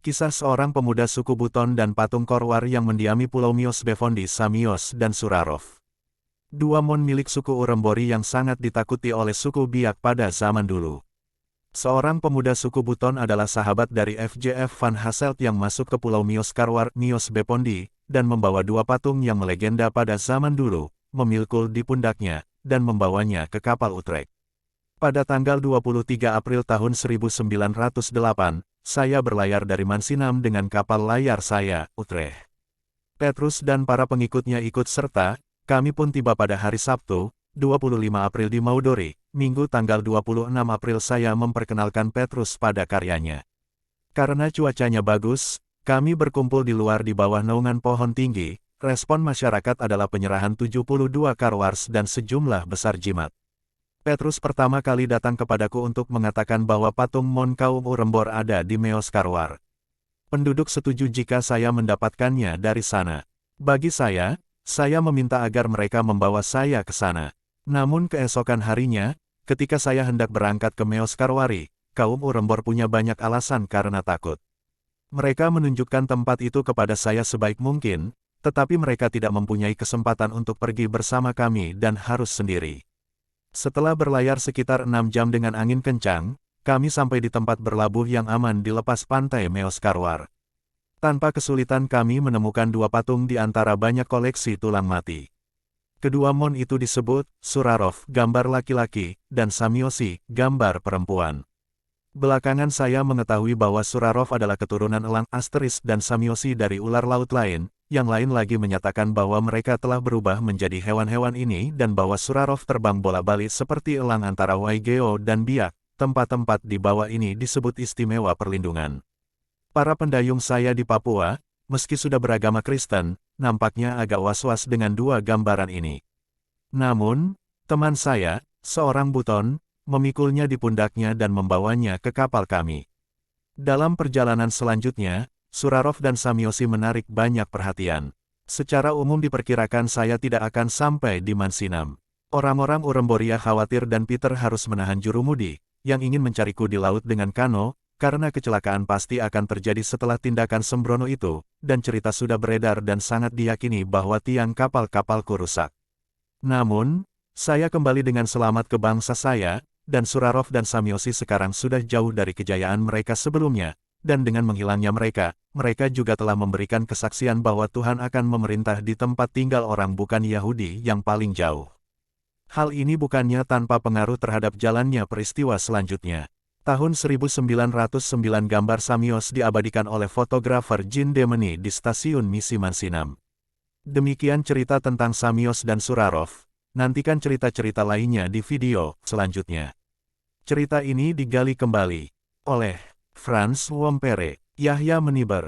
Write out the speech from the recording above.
Kisah seorang pemuda suku Buton dan patung Korwar yang mendiami Pulau Mios Bevondi Samios dan Surarov. Dua mon milik suku Urembori yang sangat ditakuti oleh suku Biak pada zaman dulu. Seorang pemuda suku Buton adalah sahabat dari FJF Van Hasselt yang masuk ke Pulau Mios Karwar, Mios Bevondi, dan membawa dua patung yang melegenda pada zaman dulu, memilkul di pundaknya, dan membawanya ke kapal Utrecht. Pada tanggal 23 April tahun 1908, saya berlayar dari Mansinam dengan kapal layar saya, Utrecht. Petrus dan para pengikutnya ikut serta, kami pun tiba pada hari Sabtu, 25 April di Maudori. Minggu tanggal 26 April saya memperkenalkan Petrus pada karyanya. Karena cuacanya bagus, kami berkumpul di luar di bawah naungan pohon tinggi. Respon masyarakat adalah penyerahan 72 karwars dan sejumlah besar jimat. Petrus pertama kali datang kepadaku untuk mengatakan bahwa patung Mon kaum Urembor ada di Meos Karwar. Penduduk setuju jika saya mendapatkannya dari sana. Bagi saya meminta agar mereka membawa saya ke sana. Namun keesokan harinya, ketika saya hendak berangkat ke Meos Karwari, kaum Urembor punya banyak alasan karena takut. Mereka menunjukkan tempat itu kepada saya sebaik mungkin, tetapi mereka tidak mempunyai kesempatan untuk pergi bersama kami dan harus sendiri. Setelah berlayar sekitar 6 jam dengan angin kencang, kami sampai di tempat berlabuh yang aman di lepas pantai Meos Karwar. Tanpa kesulitan kami menemukan dua patung di antara banyak koleksi tulang mati. Kedua mon itu disebut Surarov, gambar laki-laki, dan Samiosi, gambar perempuan. Belakangan saya mengetahui bahwa Surarov adalah keturunan elang asteris dan Samiosi dari ular laut lain. Yang lain lagi menyatakan bahwa mereka telah berubah menjadi hewan-hewan ini dan bahwa Surarov terbang bola-balik seperti elang antara Waigeo dan Biak. Tempat-tempat di bawah ini disebut istimewa perlindungan. Para pendayung saya di Papua, meski sudah beragama Kristen, nampaknya agak was-was dengan dua gambaran ini. Namun, teman saya, seorang Buton, memikulnya di pundaknya dan membawanya ke kapal kami. Dalam perjalanan selanjutnya, Surarov dan Samiosi menarik banyak perhatian. Secara umum diperkirakan saya tidak akan sampai di Mansinam. Orang-orang Uremboria khawatir dan Peter harus menahan jurumudi, yang ingin mencariku di laut dengan kano, karena kecelakaan pasti akan terjadi setelah tindakan sembrono itu, dan cerita sudah beredar dan sangat diyakini bahwa tiang kapal-kapalku rusak. Namun, saya kembali dengan selamat ke bangsa saya, dan Surarov dan Samiosi sekarang sudah jauh dari kejayaan mereka sebelumnya, dan dengan menghilangnya mereka juga telah memberikan kesaksian bahwa Tuhan akan memerintah di tempat tinggal orang bukan Yahudi yang paling jauh. Hal ini bukannya tanpa pengaruh terhadap jalannya peristiwa selanjutnya. Tahun 1909 gambar Samios diabadikan oleh fotografer Jean Demeny di stasiun misi Mansinam. Demikian cerita tentang Samios dan Surarov. Nantikan cerita-cerita lainnya di video selanjutnya. Cerita ini digali kembali oleh Frans Wompere, Yahya Meniber.